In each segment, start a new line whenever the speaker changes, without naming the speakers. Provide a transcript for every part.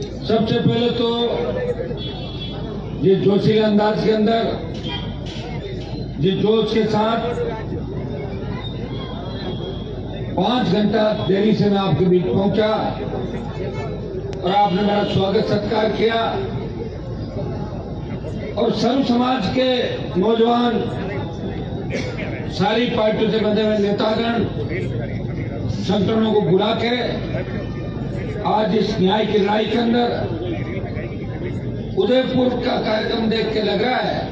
सबसे पहले तो जिस जोशीले अंदाज के अंदर, जिस जोश के साथ 5 घंटा देरी से मैं आपके बीच पहुंचा और आपने मेरा स्वागत सत्कार किया और सर्व समाज के नौजवान, सारी पार्टियों से बंधे हुए नेतागण, संगठनों को बुला के आज इस न्याय की लड़ाई के अंदर उदयपुर का कार्यक्रम देख के लग रहा है।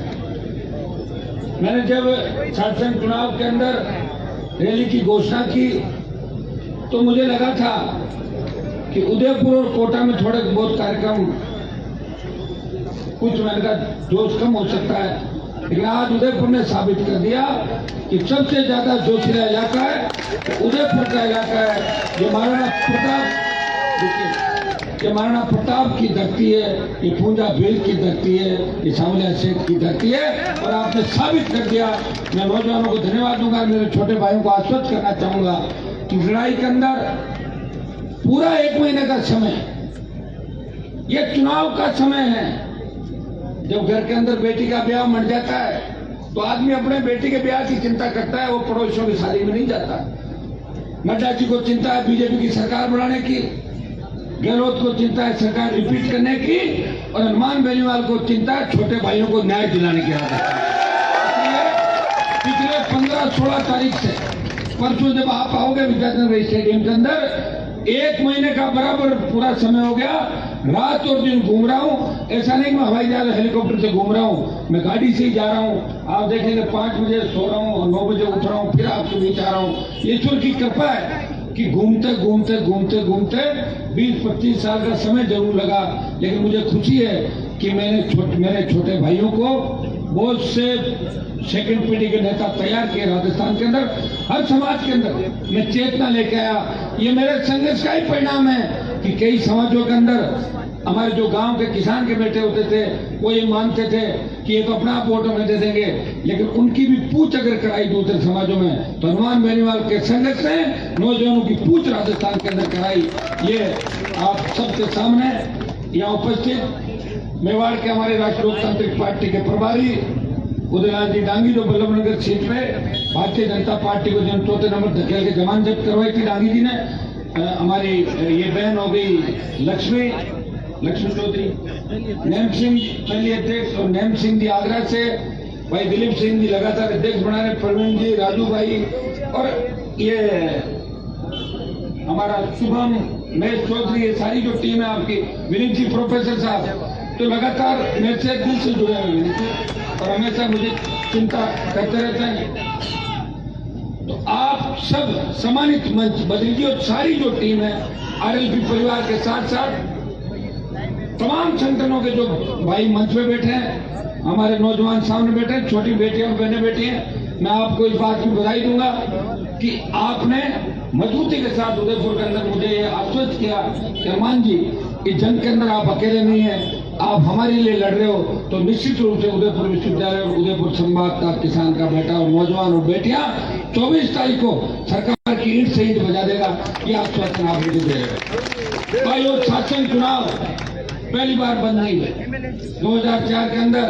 मैंने जब शासन चुनाव के अंदर रैली की घोषणा की तो मुझे लगा था कि उदयपुर और कोटा में थोड़े बहुत कार्यक्रम कुछ मैंने का जोश कम हो सकता है, लेकिन आज उदयपुर ने साबित कर दिया कि सबसे ज्यादा जोशीला इलाका है उदयपुर का इलाका है। ये महाराणा प्रताप की धरती है, ये पूंजा भील की धरती है, ये सावलिया शेख की धरती है और आपने साबित कर दिया। मैं नौजवानों को धन्यवाद दूंगा, मेरे छोटे भाइयों को आश्वस्त करना चाहूंगा कि लड़ाई के अंदर पूरा 1 महीने का समय, ये चुनाव का समय है। जब घर के अंदर बेटी का ब्याह मर जाता है तो आदमी अपने बेटी के ब्याह की चिंता करता है, वो पड़ोसियों की शादी में नहीं जाता। नड्डा जी को चिंता है बीजेपी की सरकार बनाने की, गहलोत को चिंता है सरकार रिपीट करने की और हनुमान बेनीवाल को चिंता है छोटे भाइयों को न्याय दिलाने की। पिछले 15-16 तारीख से परसों जब आप आओगे विद्याचंद्र स्टेडियम के अंदर 1 महीने का बराबर पूरा समय हो गया। रात और दिन घूम रहा हूँ, ऐसा नहीं मैं हवाई जहाज हेलीकॉप्टर से घूम रहा हूँ, मैं गाड़ी से ही जा रहा हूँ। आप देखेंगे 5 बजे सो रहा हूँ और 9 बजे उठ रहा हूँ, फिर आपके बीच आ रहा हूँ। ईश्वर की कृपा है कि घूमते घूमते घूमते घूमते 20-25 साल का समय जरूर लगा, लेकिन मुझे खुशी है कि मैंने मेरे छोटे भाइयों को बहुत से सेकंड पीढ़ी के नेता तैयार किए राजस्थान के अंदर, हर समाज के अंदर मैं चेतना लेके आया। ये मेरे संघर्ष का ही परिणाम है कि कई समाजों के अंदर हमारे जो गांव के किसान के बेटे होते थे वो ये मानते थे कि ये तो अपना आप वोट हमें दे देंगे, लेकिन उनकी भी पूछ अगर कराई दूसरे समाजों में तो हनुमान बेनीवाल के संघर्ष ने नौजवानों की पूछ राजस्थान के अंदर कराई। ये आप सबके सामने यहाँ उपस्थित मेवाड़ के हमारे राष्ट्रीय लोकतांत्रिक पार्टी के प्रभारी उदयलाल जी डांगी, जो बल्लभनगर सीट पे भारतीय जनता पार्टी को जिन 4थे नंबर धकेल के जमानत जब्त करवाई थी डांगी जी ने, हमारी ये बहन हो गई लक्ष्मी चौधरी, नैम सिंह पहली अध्यक्ष और नैम सिंह जी आगरा से, भाई दिलीप सिंह जी लगातार अध्यक्ष बना रहे, प्रवीण जी, राजू भाई और ये हमारा शुभम महेश चौधरी, ये सारी जो टीम है आपकी, विनीत जी प्रोफेसर साहब, तो लगातार मेरे से दिल से जुड़े हुए विनीत जी और हमेशा मुझे चिंता करते रहते हैं। तो आप सब सम्मानित मंच बदल जी और सारी जो टीम है आरएलपी परिवार के साथ साथ तमाम संगठनों के जो भाई मंच पे बैठे हैं, हमारे नौजवान सामने बैठे हैं, छोटी बेटियां और बहनें बैठी हैं, मैं आपको इस बात की बधाई दूंगा कि आपने मजबूती के साथ उदयपुर के अंदर मुझे ये आश्वस्त किया कि हनुमान जी इस जंग के अंदर आप अकेले नहीं है, आप हमारे लिए लड़ रहे हो। तो निश्चित रूप से उदयपुर विश्वविद्यालय और उदयपुर संभाग का किसान का बेटा और नौजवान और बेटियां 24 तारीख को सरकार की ईंट से ईंट बजा देगा, ये आश्वासन आप मुझे दे रहे। भाई और शासन चुनाव पहली बार बंद नहीं हुए। 2004 के अंदर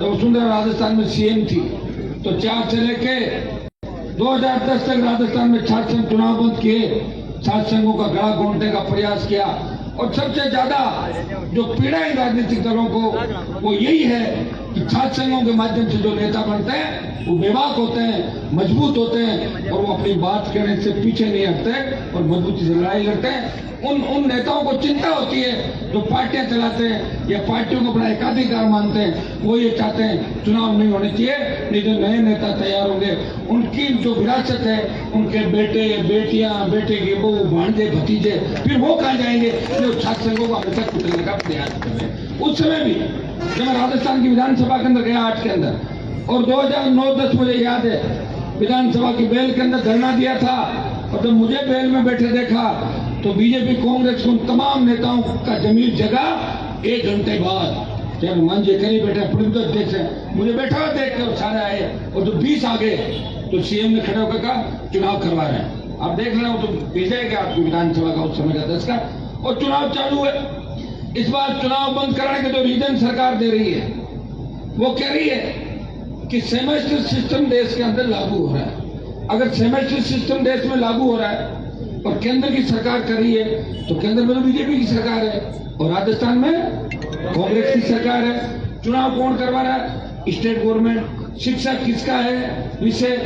तो वसुंधरा राजस्थान में सीएम थी, तो 4 से लेके 2010 तक राजस्थान में शासन चुनाव बंद किए, सात संघों का गला घोंटने का प्रयास किया और सबसे ज्यादा जो पीड़ा है राजनीतिक दलों को वो यही है कि छात्र संघों के माध्यम से जो नेता बनते हैं वो बेबाक होते हैं, मजबूत होते हैं और वो अपनी बात कहने से पीछे नहीं हटते और मजबूती से लड़ाई लड़ते हैं। उन नेताओं को चिंता होती है जो पार्टियां चलाते हैं या पार्टियों को अपना एकाधिकार मानते हैं, वो ये चाहते हैं चुनाव नहीं होने चाहिए, नहीं जो नए नेता तैयार होंगे उनकी जो विरासत है, उनके बेटे बेटियां, बेटे के बहू भांजे भतीजे, फिर वो कहाँ जाएंगे जो छात्र संघों को हमेशा कुचलने का प्रयास कर रहे हैं। उस समय भी जब मैं राजस्थान की विधानसभा के अंदर गया 8 के अंदर और 2009-10 मुझे याद है विधानसभा की बेल के अंदर धरना दिया था और जब मुझे बेल में बैठे देखा तो बीजेपी कांग्रेस उन तमाम नेताओं का जमीन जगह 1 घंटे बाद जब मन जी कहीं बैठे प्रमुख अध्यक्ष है, मुझे बैठा हुआ देख कर सारे आए और जो 20 आ गए तो सीएम ने खड़े होकर कहा चुनाव करवा रहे हैं। आप देख रहे हो तो विजय का आपकी विधानसभा का उस समय का 10 का और चुनाव चालू है। इस बार चुनाव बंद कराने के जो रीजन सरकार दे रही है, वो कह रही है कि सेमेस्टर सिस्टम देश के अंदर लागू हो रहा है। अगर सेमेस्टर सिस्टम देश में लागू हो रहा है और केंद्र की सरकार कर रही है, तो केंद्र में तो बीजेपी की सरकार है और राजस्थान में कांग्रेस की सरकार है। चुनाव कौन करवा रहा है? State government. शिक्षा किसका है? विषय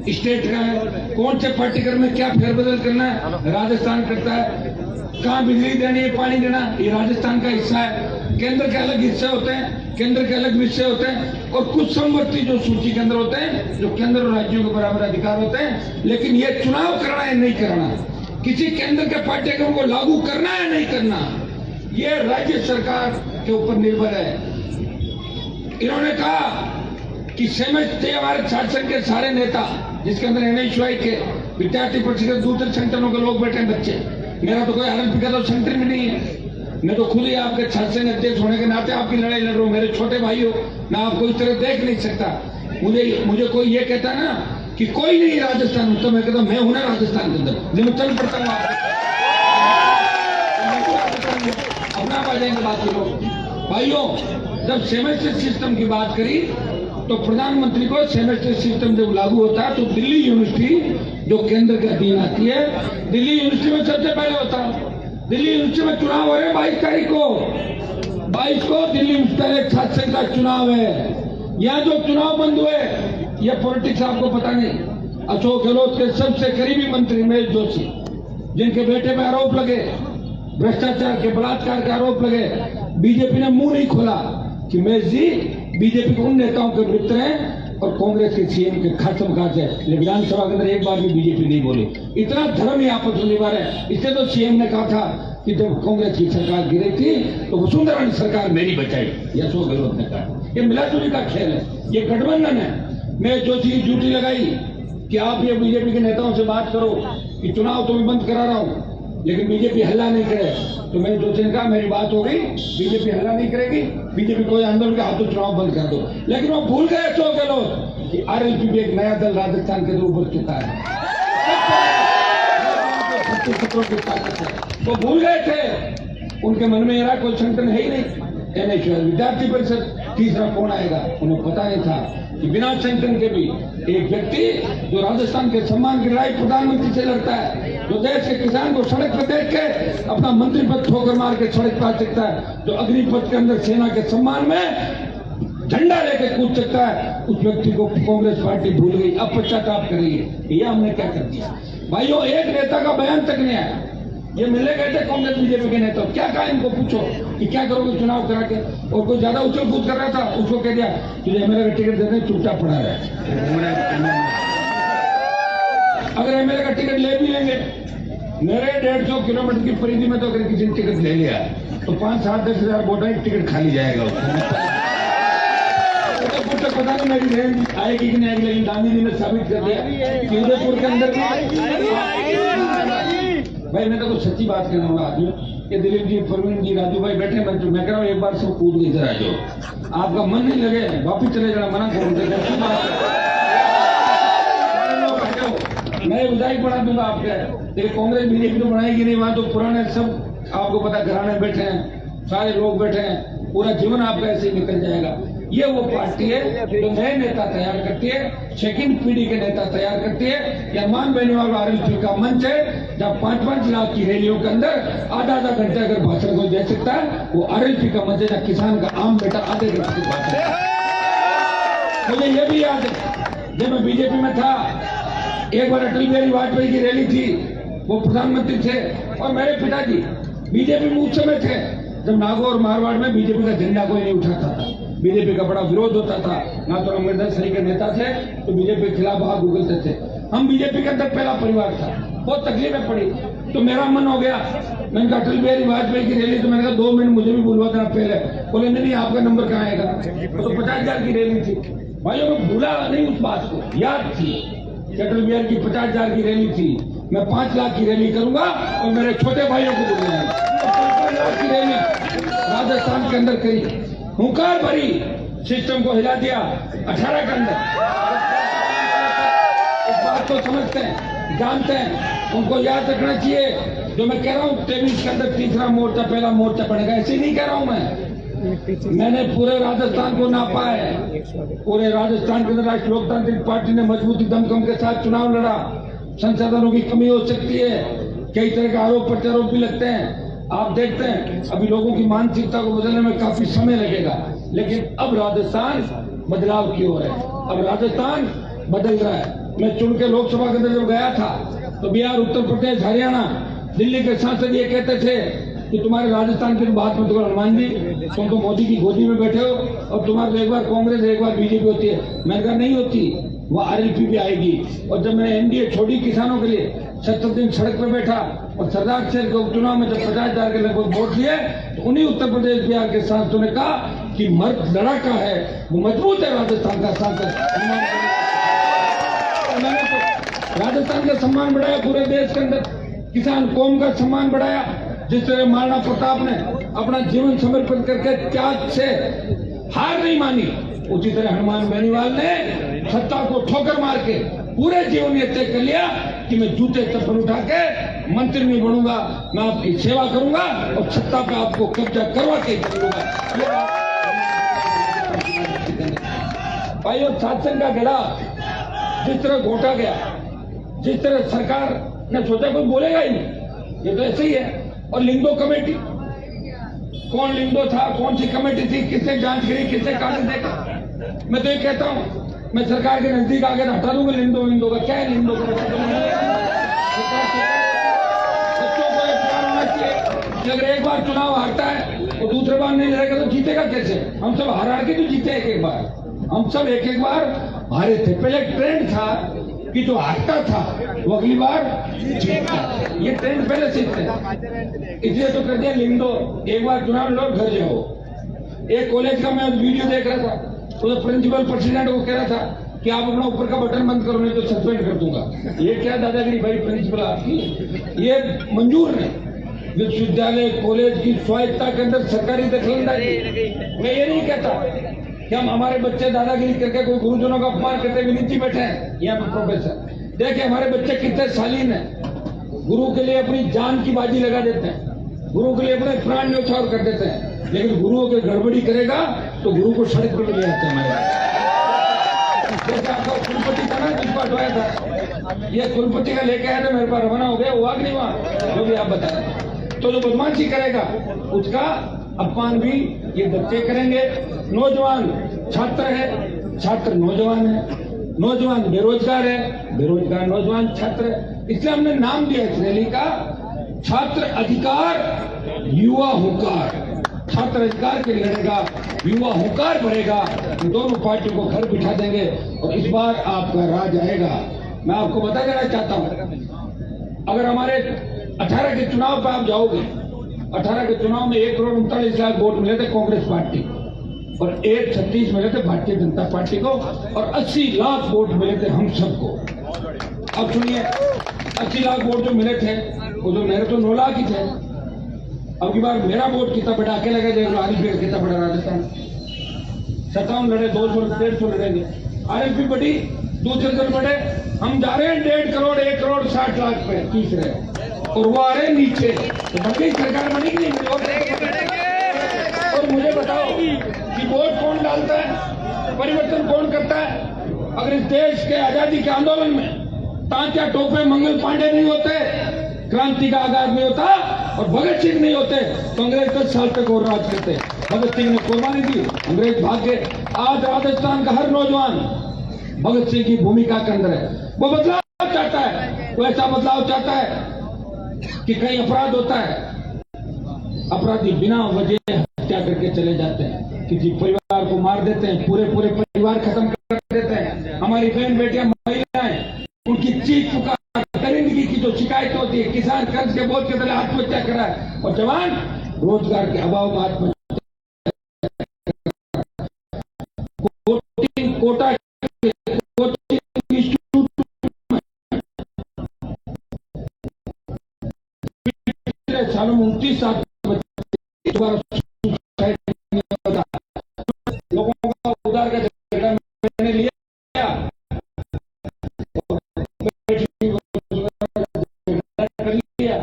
स्टेट का है। कौन से पाठ्यक्रम में क्या फेरबदल करना है? राजस्थान करता है। कहाँ बिजली देनी है, पानी देना, ये राजस्थान का हिस्सा है। केंद्र के अलग हिस्से होते हैं, केंद्र के अलग विषय होते हैं और कुछ संवर्ती जो सूची केंद्र होते हैं, जो केंद्र और राज्यों के बराबर अधिकार होते हैं। लेकिन ये चुनाव करना है नहीं करना, किसी केंद्र के पाठ्यक्रम को लागू करना है नहीं करना, ये राज्य सरकार के ऊपर निर्भर है। इन्होंने कहा कि सेमेस्टर हमारे छात्र संघ के सारे नेता, जिसके अंदर NSY के विद्यार्थी परिषद, दूसरे संगठनों के लोग बैठे हैं बच्चे। मेरा तो कोई RLP का तो संगठन भी नहीं है। मैं तो खुद ही आपके छात्र संघ अध्यक्ष होने के नाते आपकी लड़ाई लड़ रहा हूँ। मेरे छोटे भाई हो, मैं आपको इस तरह देख नहीं सकता। मुझे कोई ये कहता ना कि कोई नहीं राजस्थान, तो मैं कहता मैं हूं ना राजस्थान के अंदर, मैं चल पड़ता हूँ। अपना आ जाएंगे बाकी लोग। भाइयों, जब सेमेस्टर सिस्टम की बात करी तो प्रधानमंत्री को सेमेस्टर सिस्टम जब लागू होता है तो दिल्ली यूनिवर्सिटी जो केंद्र के अधीन आती है, दिल्ली यूनिवर्सिटी में सबसे पहले होता है। दिल्ली यूनिवर्सिटी में चुनाव हो रहे हैं 22 तारीख को। 22 को दिल्ली यूनिवर्सिटी छात्र संघ का चुनाव है। यहाँ जो चुनाव बंद हुए, ये पॉलिटिक्स आपको पता नहीं। अशोक गहलोत के सबसे करीबी मंत्री महेश जोशी, जिनके बेटे पे आरोप लगे, भ्रष्टाचार के, बलात्कार के आरोप लगे, बीजेपी ने मुंह नहीं खोला कि महेश जी बीजेपी के उन नेताओं के मित्र हैं और कांग्रेस के CM के खत्म काज है। लेकिन विधानसभा के अंदर एक बार भी बीजेपी नहीं बोली। इतना धर्म ही आपस में निभा रहे। इससे तो CM ने कहा था कि जब कांग्रेस की सरकार गिरी थी तो वसुंधरा ने सरकार मेरी बचाई, अशोक गहलोत ने कहा। ये मिलाजुली का खेल है, ये गठबंधन है। मैं जो चीज ड्यूटी लगाई कि आप ये बीजेपी के नेताओं से बात करो कि चुनाव तो मैं बंद करा रहा हूँ, लेकिन बीजेपी हल्ला नहीं करे, तो मैंने जो कहा मेरी बात हो गई, बीजेपी हल्ला नहीं करेगी, बीजेपी कोई आंदोलन का हाथ तो चुनाव बंद कर दो। लेकिन वो भूल गए अशोक गहलोत कि RLP भी एक नया दल राजस्थान के अंदर उभर चुका है। वो भूल गए थे, उनके मन में यह कोई संगठन है ही नहीं। NSY विद्यार्थी परिषद, तीसरा कौन आएगा उन्हें पता नहीं था कि बिना संगठन के भी एक व्यक्ति जो राजस्थान के सम्मान की लड़ाई प्रधानमंत्री से लड़ता है, जो देश के किसान को सड़क पर देख के अपना मंत्री पद ठोकर मार के सड़क पर आ सकता है, जो अग्निपथ के अंदर सेना के सम्मान में झंडा लेके कूद सकता है, उस व्यक्ति को कांग्रेस पार्टी भूल गई। अब पश्चाताप कर रही है। ये हमने क्या कर दिया भाइयों? एक नेता का बयान तक नहीं आया। ये मिलने गए थे कांग्रेस बीजेपी के नेता, क्या कहा इनको? पूछो कि क्या करोगे चुनाव करा के? और कोई ज्यादा उछल कूद कर रहा था, उसको कह दिया कि MLA का टिकट देने, चुपचाप पड़ा रहा है। अगर MLA का टिकट ले भी लेंगे, मेरे 150 किलोमीटर की परिधि में तो अगर किसी ने टिकट ले लिया तो 5-7-10 हजार वोट टिकट खाली जाएगा। तो पता नहीं मेरी रेंज आएगी कि नहीं आएगी, लेकिन गांधी जी ने साबित कर दिया कि उदयपुर के अंदर भाई, मैं तो कुछ सच्ची बात कर रहा हूँ आदमी। ये दिलीप जी, प्रवीण जी, राजू भाई बैठे, मैं कह रहा हूँ एक बार सब कूद इधर आ जाओ। आपका मन नहीं लगे वापिस चले जाना, मना करूँ मैं विधायक बना दूंगा आपके। लेकिन कांग्रेस बीजेपी तो बनाएगी नहीं, वहां तो पुराने सब आपको पता घराने बैठे हैं, सारे लोग बैठे हैं, पूरा जीवन आपका ऐसे ही निकल जाएगा। ये वो पार्टी है जो नए नेता तैयार करती है, सेकंड पीढ़ी के नेता तैयार करती है। यह मान बेनीवाल RLP का मंच है, जब 5-5 लाख की रैलियों के अंदर आधा घंटा अगर भाषण कोई दे सकता है, वो RLP का मंच है, जब किसान का आम बेटा आधे घंटे की बात है। मुझे ये भी याद है, जब मैं बीजेपी में था, एक बार अटल बिहारी वाजपेयी की रैली थी, वो प्रधानमंत्री थे और मेरे पिताजी बीजेपी में उस समय थे जब नागौर और मारवाड़ में बीजेपी का झंडा कोई नहीं उठाता था। बीजेपी का बड़ा विरोध होता था, ना तो अमरिंदर सरी के नेता थे तो बीजेपी के खिलाफ आग उगलते थे। हम बीजेपी के अंदर पहला परिवार था, बहुत तकलीफें पड़ी, तो मेरा मन हो गया, मैंने कहा अटल बिहारी वाजपेयी की रैली, तो मैंने कहा 2 मिनट मुझे भी बुलवा देना पहले। बोले नहीं आपका नंबर कहाँ आएगा? तो 50,000 की रैली थी। भाइयों मैं भूला नहीं उस बात को, याद थी अटल बिहारी की 50,000 की रैली थी, मैं 5 लाख की रैली करूंगा और मेरे छोटे भाइयों को बुलाया। 5 लाख की रैली राजस्थान के अंदर करी, हुंकार भरी, सिस्टम को हिला दिया 18 के अंदर। इस बात को समझते हैं, जानते हैं, उनको याद रखना चाहिए जो मैं कह रहा हूँ 23 के अंदर तीसरा मोर्चा पहला मोर्चा बनेगा, ऐसे नहीं कह रहा हूँ मैंने पूरे राजस्थान को नापा है। पूरे राजस्थान के अंदर राष्ट्रीय लोकतांत्रिक पार्टी ने मजबूती दमखम के साथ चुनाव लड़ा। संसाधनों की कमी हो सकती है, कई तरह के आरोप प्रत्यारोप भी लगते हैं। आप देखते हैं अभी लोगों की मानसिकता को बदलने में काफी समय लगेगा, लेकिन अब राजस्थान बदलाव की ओर है। अब राजस्थान बदल रहा है। मैं चुन के लोकसभा के अंदर जब गया था तो बिहार, उत्तर प्रदेश, हरियाणा, दिल्ली के सांसद ये कहते थे कि तुम्हारे राजस्थान की बात मत करो हनुमान जी, तुम तो मोदी की गोदी में बैठे हो और तुम्हारे एक बार कांग्रेस एक बार बीजेपी होती है। मैंने कहा नहीं होती, वो आरएलपी भी आएगी। और जब मैंने एनडीए छोड़ी किसानों के लिए 70 दिन सड़क पर बैठा और सरदार शहर के उपचुनाव में जब 50,000 के लगभग वोट दिए तो उन्हीं उत्तर प्रदेश बिहार के सांसदों ने कहा कि मर्द लड़ाका है, वो मजबूत है राजस्थान का सांसद। मैंने तो राजस्थान का सम्मान बढ़ाया, पूरे देश के अंदर किसान कौम का सम्मान बढ़ाया। जिस तरह महाराणा प्रताप ने अपना जीवन समर्पित करके त्याग से हार नहीं मानी, उसी तरह हनुमान बेनीवाल ने सत्ता को ठोकर मार के पूरे जीवन ये तय कर लिया कि मैं जूते चप्पल उठा के मंत्री नहीं बनूंगा, मैं आपकी सेवा करूंगा और सत्ता पे आपको कब्जा करवा के करूंगा। भाइयों, शासन का गड़ा जिस तरह घोटा गया, जिस तरह सरकार ने सोचा कोई बोलेगा ही नहीं, ये तो ऐसे ही है। और लिंगो कमेटी, कौन लिंगो था, कौन सी कमेटी थी, किसने जांच करी, किसने कागज देखा? मैं तो ये कहता हूं मैं सरकार के नजदीक आगे हटा दूंगा लिंगो का। क्या है लिंगो का? बच्चों को प्यार होना चाहिए कि अगर एक बार चुनाव हारता है तो दूसरे बार नहीं लड़ेगा तो जीतेगा कैसे? हम सब हार के तो जीते एक बार, हम सब एक बार हारे थे। पहले ट्रेंड था कि जो हारता था वो अगली बार जीतता, ये ट्रेंड पहले से थे, इसलिए तो कर दिया लिंगो, एक बार चुनाव लड़ो घर जाओ। एक कॉलेज का मैं वीडियो देख रहा था, तो प्रिंसिपल प्रेसिडेंट को कह रहा था कि आप अपना ऊपर का बटन बंद करो नहीं तो सस्पेंड कर दूंगा। ये क्या दादागिरी भाई प्रिंसिपल आपकी? ये मंजूर नहीं। विश्वविद्यालय कॉलेज की स्वायत्ता के अंदर सरकारी दखलंदाजी। मैं ये नहीं कहता कि हम हमारे बच्चे दादागिरी करके कोई गुरुजनों का अपमान करते हुए नीचे बैठे हैं। यहाँ पे प्रोफेसर देखिए हमारे बच्चे कितने शालीन हैं, गुरु के लिए अपनी जान की बाजी लगा देते हैं, गुरु के लिए अपने प्राण न्यौछावर कर देते हैं, लेकिन गुरुओं की गड़बड़ी करेगा तो गुरु को सड़क पर ले आते हैं हमारे। जैसे आपका कुलपति था ना जिसको हटवाया था, ये कुलपति का लेके आया था मेरे पास, रवाना हो गया, हुआ कि नहीं हुआ जो भी आप बताएं। तो जो बदमाशी करेगा उसका अपमान भी ये बच्चे करेंगे। नौजवान छात्र है, छात्र नौजवान है, नौजवान बेरोजगार है, बेरोजगार नौजवान छात्र है। इसलिए हमने नाम दिया इस रैली का छात्र अधिकार युवा हुंकार। छात्र अधिकार के लिए लड़ेगा, युवा हुंकार बढ़ेगा, दोनों पार्टियों को घर बिठा देंगे और इस बार आपका राज आएगा। मैं आपको बता देना चाहता हूं, अगर हमारे 18 के चुनाव पर आप जाओगे, 18 के चुनाव में 1,39,00,000 वोट मिले थे कांग्रेस पार्टी और 1,36 मिले थे भारतीय जनता पार्टी को और 80 लाख वोट मिले थे हम सबको। अब सुनिए, 80 लाख वोट जो मिले थे वो जो मेरे तो 9 लाख ही थे। अब की बार मेरा वोट कितना बड़ा अकेला का देख लो, आरएलपी कितना बड़ा राजस्थान 57 लड़े, 200 150 लड़ेंगे। आरएलपी बड़ी, दूसरे दल बड़े, हम जा रहे हैं 1.5 करोड़ 1,60,00,000 पे तीसरे और वो आ रहे नीचे, तो बड़ी सरकार बनेगी नहीं। और मुझे बताओ कि वोट कौन डालता है, परिवर्तन कौन करता है? अगर इस देश के आजादी के आंदोलन में तात्या टोपे मंगल पांडे नहीं होते, क्रांति का आगाज नहीं होता और भगत सिंह नहीं होते तो अंग्रेज 10 साल तक और राज करते। भगत सिंह ने कुर्बानी दी, अंग्रेज भाग गए। आज राजस्थान का हर नौजवान भगत सिंह की भूमिका के अंदर है। वो बदलाव चाहता है, वो ऐसा बदलाव चाहता है कि कहीं अपराध होता है, अपराधी बिना वजह हत्या करके चले जाते हैं, किसी परिवार को मार देते हैं, पूरे परिवार खत्म कर देते हैं। हमारी बहन बेटियां महिलाएं उनकी चीख पुकार दरिंदगी की जो शिकायत होती है, किसान कर्ज के बोझ के तले आत्महत्या कर रहा है और जवान रोजगार के अभाव में आत्महत्या। कोटा सालों में 29 साल लोगों का उधार का झगड़ा मैंने लिया, कर लिया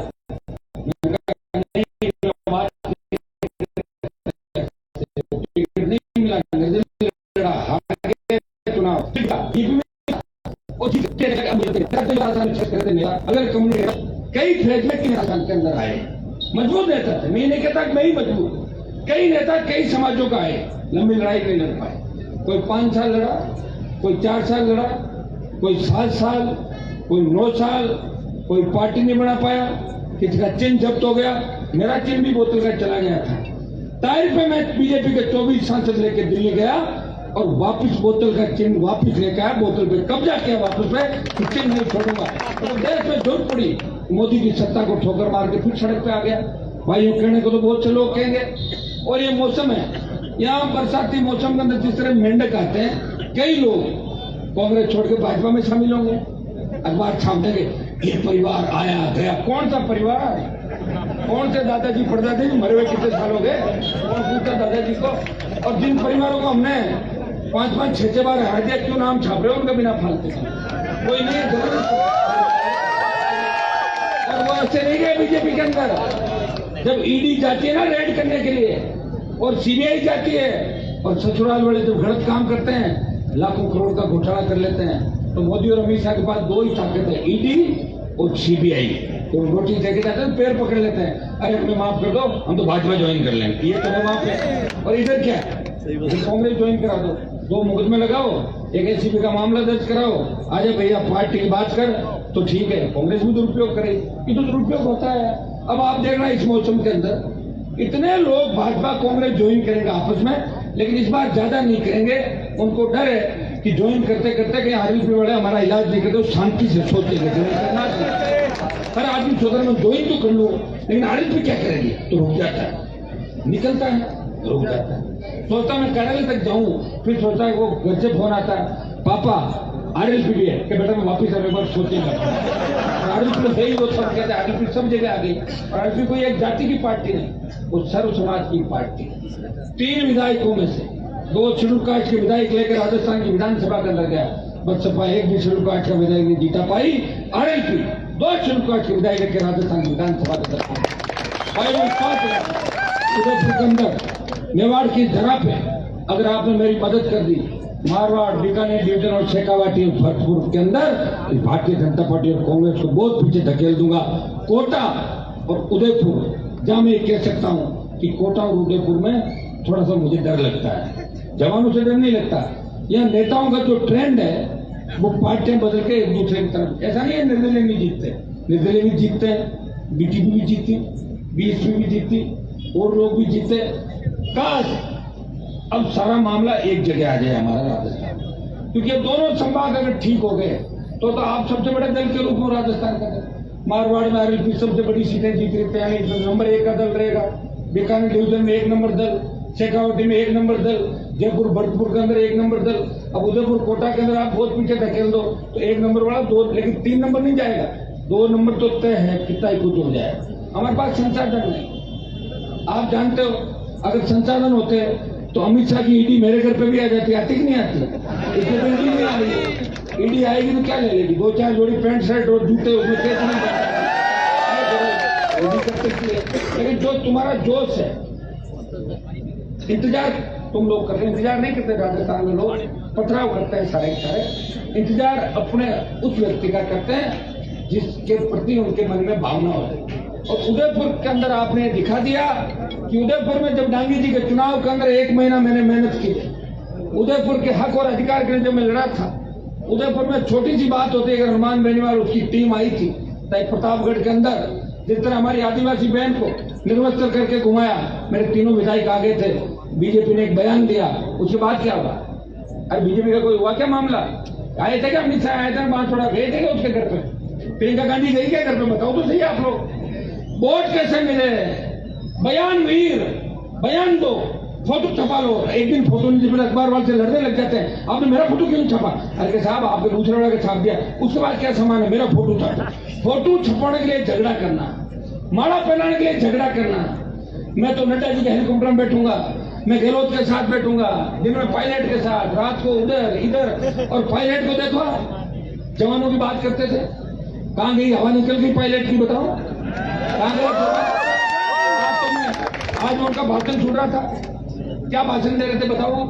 नेता अगर कम्युनिटी कई फेज में के अंदर आए, मजबूत नेता थे, मैं नहीं कहता कि मैं ही मजबूत, कई नेता कई समाजों का आए, लंबी लड़ाई नहीं लड़ पाए। कोई 5 साल लड़ा, कोई 4 साल लड़ा, कोई 7 साल, कोई 9 साल, कोई पार्टी नहीं बना पाया, किसी का चिन्ह जब्त हो गया। मेरा चिन्ह भी बोतल का चला गया था। तारीख में मैं बीजेपी के 24 सांसद लेके दिल्ली गया और वापस बोतल का चिन्ह वापस लेकर आया, बोतल पे कब्जा किया वापस में कि चिन्ह नहीं छोड़ूंगा। तो देश में जरूरत पड़ी, मोदी की सत्ता को ठोकर मार के फिर सड़क पे आ गया। भाइयों, कहने को तो बहुत से लोग कहेंगे। और ये मौसम है, यहाँ बरसाती मौसम के अंदर जिस तरह मेंढक आते हैं, कई लोग कांग्रेस छोड़ के भाजपा में शामिल होंगे, अखबार छाप देंगे, ये परिवार आया गया। कौन सा परिवार? कौन से दादाजी परदादा जी मरे हुए कितने साल हो गए? कौन पूछता दादाजी को? और जिन परिवारों को हमने 5-5, 6-6 बार हरा दिया, क्यों नाम छाप रहे हो उनका बिना फालतू? कोई नहीं है। और वो ऐसे नहीं गए बीजेपी के अंदर। जब ईडी जाती है ना रेड करने के लिए, और सीबीआई जाती है, और ससुराल वाले जब गलत काम करते हैं, लाखों करोड़ का घोटाला कर लेते हैं, तो मोदी और अमित शाह के पास 2 ही ताकत है, ईडी और सीबीआई। तो रोटी देखे जाते हैं, पैर पकड़ लेते हैं, अरे हमें माफ कर दो, हम तो भाजपा ज्वाइन कर लेंगे, ये तो माफ है। और इधर क्या, कांग्रेस ज्वाइन करा दो, 2 मुकदमे लगाओ, एक एसीबी का मामला दर्ज कराओ, आजा भैया पार्टी की बात कर, तो ठीक है। कांग्रेस भी दुरुपयोग करेगी, ये तो दुरुपयोग होता है। अब आप देखना इस मौसम के अंदर इतने लोग भाजपा कांग्रेस ज्वाइन करेंगे आपस में, लेकिन इस बार ज्यादा नहीं करेंगे। उनको डर है कि ज्वाइन करते करते कि आरएलपी वाले हमारा इलाज नहीं करते, शांति से सोचेंगे ज्वाइन करना चाहिए। हर आदमी सोच रहा मैं ज्वाइन तो कर लूं, लेकिन आरएलपी क्या करेगी? तो रुक जाता है, निकलता है, रुक जाता है, सोचता मैं कार्यालय तक जाऊं, फिर सोचता है वो घर से फोन आता है, पापा आरएलपी भी है कि बेटा मैं वापिस आने बार सोचेगा। आरएलपी तो है ही, वो सब कहते हैं आरएलपी सब जगह आ गई। और आरएलपी कोई एक जाति की पार्टी नहीं, वो सर्व समाज की पार्टी। 3 विधायकों में से 2 शेड्यूल कास्ट के विधायक लेकर राजस्थान की विधानसभा के अंदर गया, बसपा एक भी शेड्यूल कास्ट का विधायक नहीं जीता पाई। आरएलपी 2 शेड्यूल कास्ट के विधायक लेकर राजस्थान की विधानसभा के अंदर उदयपुर के अंदर मेवाड़ की धरा पे अगर आपने मेरी मदद कर दी, मारवाड़, बीकानेर डिवीजन और शेखावाटी भरतपुर के अंदर भारतीय जनता पार्टी और कांग्रेस को बहुत पीछे धकेल दूंगा। कोटा और उदयपुर, जहां मैं कह सकता हूं कि कोटा और उदयपुर में थोड़ा सा मुझे डर लगता है, जवानों से डर नहीं लगता। यहाँ नेताओं का जो ट्रेंड है वो पार्टियां बदल के एक दूसरे की तरफ, ऐसा नहीं है निर्दलीय नहीं जीतते, निर्दलीय भी जीतते हैं, बीटीपी भी जीती, बीएसपी भी जीती, और लोग भी जीते। काश अब सारा मामला एक जगह आ जाए हमारा राजस्थान, क्योंकि अब दोनों संभाग अगर ठीक हो गए तो आप सबसे बड़े दल के रूप में राजस्थान का दल। मारवाड़ में आरएलपी सबसे बड़ी सीटें जीत रही है, नंबर 1 का दल रहेगा। बीकानेर डिवीजन में 1 नंबर दल, शेखावाटी में 1 नंबर दल, जयपुर भरतपुर के अंदर 1 नंबर दल। अब उदयपुर कोटा के अंदर आप बहुत पीछे धकेल दो तो 1 नंबर वाला 2, लेकिन 3 नंबर नहीं जाएगा, 2 नंबर तो तय है, कितना ही कुछ हो जाए। हमारे पास संसाधन नहीं, आप जानते हो, अगर संसाधन होते तो अमित शाह की ईडी मेरे घर पे भी आ जाती, आती कि नहीं आती? इसलिए तो ईडी नहीं आ रही। ईडी आएगी तो क्या ले लेगी? 2-4 जोड़ी पैंट शर्ट और जूते, उसमें केस नहीं कर सकती है। लेकिन जो तुम्हारा जोश है, इंतजार तुम लोग करते, इंतजार नहीं करते राजस्थान में लोग, पथराव करते हैं सारे इंतजार अपने उस व्यक्ति का करते हैं जिसके प्रति उनके मन में भावना होती है। और उदयपुर के अंदर आपने दिखा दिया कि उदयपुर में जब डांगी जी के चुनाव के अंदर 1 महीना मैंने मेहनत की, उदयपुर के हक और अधिकार के लिए जब मैं लड़ा था, उदयपुर में छोटी सी बात होती है, अगर हनुमान बेनीवाल उसकी टीम आई थी प्रतापगढ़ के अंदर, जिस तरह हमारी आदिवासी बहन को निर्वस्त्र करके घुमाया, मेरे तीनों विधायक आगे थे, बीजेपी ने एक बयान दिया, उसके बाद क्या हुआ? अरे बीजेपी का कोई हुआ क्या मामला? आए थे क्या अमित शाह? आए थे बांसवाड़ा, गए थे क्या उसके घर पे? प्रियंका गांधी गई क्या घर पे? बताओ तो सही आप लोग। वोट कैसे मिले? बयान वीर, बयान दो, फोटो छपा लो। एक दिन फोटो नहीं छपा, अखबार वाले से लड़ने लग जाते हैं, आपने मेरा फोटो क्यों छपा? अरे साहब आपके दूसरे वाले का छाप दिया, उसके बाद क्या सामान है? मेरा फोटो था। फोटो छपाने के लिए झगड़ा करना, माला पहनाने के लिए झगड़ा करना। मैं तो नड्डा जी के हेलीकॉप्टर में बैठूंगा, मैं गहलोत के साथ बैठूंगा, दिन में पायलट के साथ, रात को उधर इधर। और पायलट को देखो, जवानों की बात करते थे, कहां गई हवा? निकल गई पायलट की, बताओ कहां गई? आज उनका भाषण सुन रहा था, क्या भाषण दे रहे थे बताओ?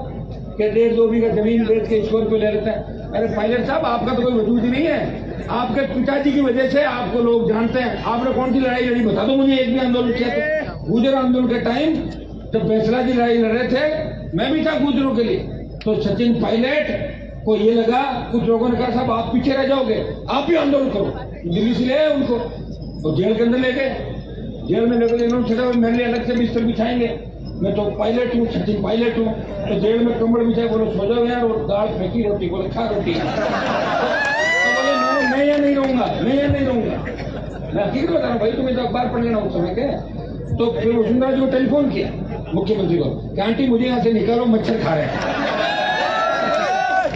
कि 1.5-2 बीघा जमीन बेच के स्कॉर्पियो ले लेते हैं। अरे पायलट साहब आपका तो कोई वजूद ही नहीं है, आपके पिताजी की वजह से आपको लोग जानते हैं। आपने कौन सी लड़ाई लड़ी बता दो मुझे, एक भी आंदोलन किया तो। गुजर आंदोलन के टाइम जब फैसला की लड़ाई लड़ रहे थे, मैं भी था गुजरों के लिए। तो सचिन पायलट को ये लगा, कुछ लोगों ने कहा साहब आप पीछे रह जाओगे, आप भी आंदोलन करो। दिल्ली से ले आए उनको और जेल के अंदर ले गए। जेल में लेकर इन्होंने सोचा मेरे लिए अलग से बिस्तर बिछाएंगे, मैं तो पायलट हूँ, सचिन पायलट हूँ। तो जेल में कंबल बिछाए, बोलो सो जाओ यार, और दाल फेंकी रोटी, बोले खा रोटी। तो बोले मैं यहाँ नहीं रहूंगा, मैं यहाँ नहीं रहूंगा। मैं हकीकत बता रहा हूँ भाई, तुम्हें तो अखबार पढ़ लेना उस समय के। तो फिर वसुंधरा जी को टेलीफोन किया मुख्यमंत्री को कि आंटी मुझे यहाँ से निकालो, मच्छर खा रहे हैं।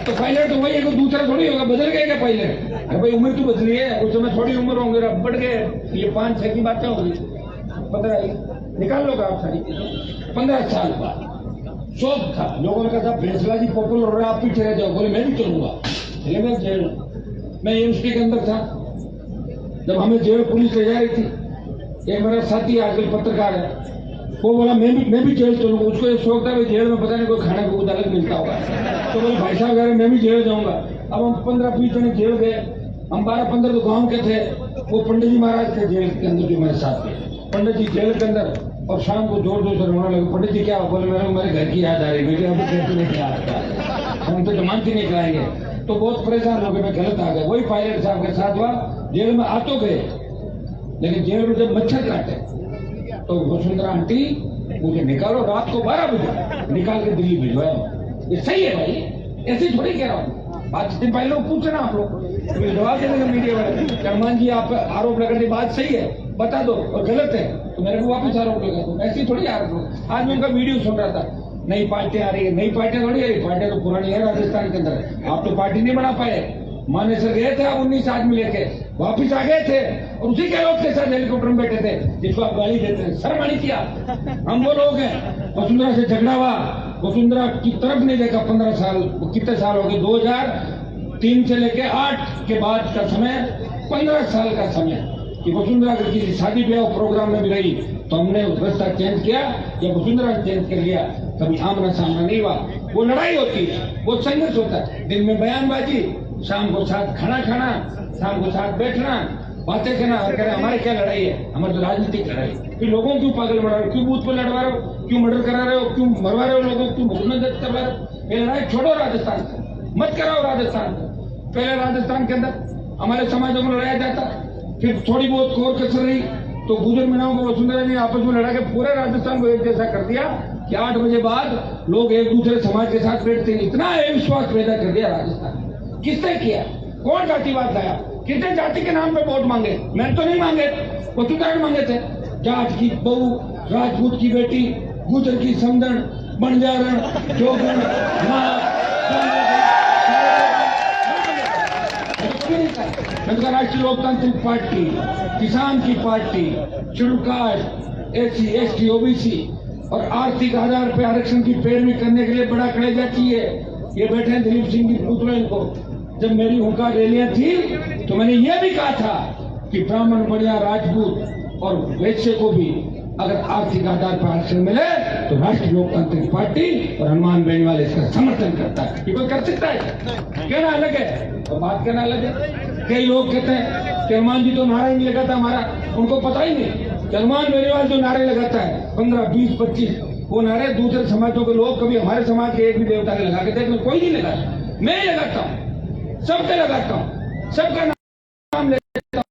तो पायलट तो वही है, दूसरा थोड़ी होगा, बदल गए क्या पायलट? अरे भाई उम्र तो बदली है, उस समय थोड़ी उम्र होंगे, अब बढ़ गए। ये 5-6 की बातें होगी, 15 निकाल लो आप सारी। 15 साल बाद शौक था, लोगों ने कहा फैसला जी पॉपुलर हो रहा है, आप पीछे रह जाओ। बोले मैं भी चलूंगा। चले मैं जेल, मैं यूनिवर्सिटी के अंदर था जब हमें जेल पुलिस ले जा रही थी। एक मेरा साथी आजकल पत्रकार है, वो बोला मैं भी जेल चलूंगा। उसको ये शौक था जेल में पता नहीं कोई खाने को कुछ अलग मिलता होगा। तो बोले भाई साहब कह रहे मैं भी जेल जाऊंगा। अब हम 15-20 जने जेल गए, हम 12-15 तो गाँव के थे। वो पंडित जी महाराज थे जेल के अंदर जो मेरे साथ थे। पंडित जी जेल के अंदर, और शाम को जोर जोर से रोने लगे। पंडित जी क्या बोले, मेरे घर की याद आ रही, बेटे अभी कैसे नहीं याद, हम तो जमानती नहीं कराएंगे। तो बहुत परेशान हो गए, मैं गलत आ गया। वही पायलट साहब के साथ हुआ, जेल में आ तो गए, लेकिन जेल में जब मच्छर काटे तो वसुंधरा आंटी मुझे निकालो, रात को 12 बजे निकाल के दिल्ली भिजवाया। ये सही है भाई, ऐसे थोड़ी कह रहा हूँ। बात दिन पहले लोग पूछना आप लोग, तो जवाब देने मीडिया वाले, हनुमान जी आप आरोप लगाने बात सही है बता दो, और गलत है तो मेरे को वापस आरोप लगा दो। ऐसी थोड़ी आरोप। आज मैं उनका वीडियो सुन रहा था, नई पार्टियां आ रही है, नई पार्टियां थोड़ी आ रही, पार्टियां तो पुरानी है राजस्थान के अंदर। आप तो पार्टी नहीं बना पाए, मानेसर गए थे आप 19 आदमी लेके, वापिस आ गए थे, और उसी के लोग के साथ हेलीकॉप्टर में बैठे थे जिसको आप गाली देते हैं। शर्म नहीं किया? हम वो लोग हैं। वसुंधरा से झगड़ा हुआ, वसुंधरा की तरफ नहीं देखा 15 साल, कितने साल हो गए, 2003 से लेके 8 के बाद का समय, 15 साल का समय कि वसुंधरा अगर किसी शादी ब्याह प्रोग्राम में भी रही तो हमने रास्ता चेंज किया या वसुंधरा ने चेंज कर लिया। कभी आमना सामना नहीं हुआ। वो लड़ाई होती है, वो संघर्ष होता है। दिन में बयानबाजी, शाम को साथ खाना खाना, शाम को साथ बैठना, बातें करना, और कह रहे हमारी क्या लड़ाई है, हमारी तो राजनीतिक लड़ाई। फिर लोगों क्यों पागल बना रहे हो, क्यों बूथ पर लड़वा रहे हो, क्यों मर्डर करा रहे हो, क्यों मरवा रहे हो लोगों, क्यों मुकदमे दर्ज करवा रहे हो? ये लड़ाई छोड़ो राजस्थान से, मत कराओ राजस्थान से। पहले राजस्थान के अंदर हमारे समाजों में लड़ाया जाता, फिर थोड़ी बहुत कोर कसर रही तो गुजर मीनाओं को वसुंधरा ने आपस में लड़ा के पूरे राजस्थान को एक जैसा कर दिया कि 8 बजे बाद लोग एक दूसरे समाज के साथ बैठते हैं। इतना अविश्वास पैदा कर दिया राजस्थान। किसने किया? कौन जातिवाद लाया? कितने जाति के नाम पे वोट मांगे? मैंने तो नहीं मांगे, वसुंधरा ने मांगे थे। जाट की बहू, राजपूत की बेटी, गुजर की समधन, बंजारण, जोगण, राष्ट्रीय लोकतांत्रिक पार्टी, किसान की party, schedule caste, SC, ST, OBC और आर्थिक आधार पर आरक्षण की पैरवी करने के लिए बड़ा कलेजा चाहिए। ये बैठे हैं दिलीप सिंह की पुत्र को। जब मेरी हुंकार रैलियां थी तो मैंने ये भी कहा था कि ब्राह्मण, बढ़िया, राजपूत और वैश्य को भी अगर आर्थिक आधार पर आरक्षण मिले तो राष्ट्रीय लोकतांत्रिक पार्टी और हनुमान बेनीवाल इसका समर्थन करता है। ये कोई कर सकता है? कहना अलग है और बात करना अलग है। कई लोग कहते हैं कि हनुमान जी तो नारा ही नहीं लगाता हमारा, उनको पता ही नहीं कि हनुमान बेनीवाल जो नारे लगाता है 15, 20, 25 वो नारे दूसरे समाजों के लोग कभी हमारे समाज के एक भी देवता ने लगा के देख, कोई नहीं लगाता। मैं लगाता हूँ, सबके लगाता हूँ, सबका नाम लेता हूँ।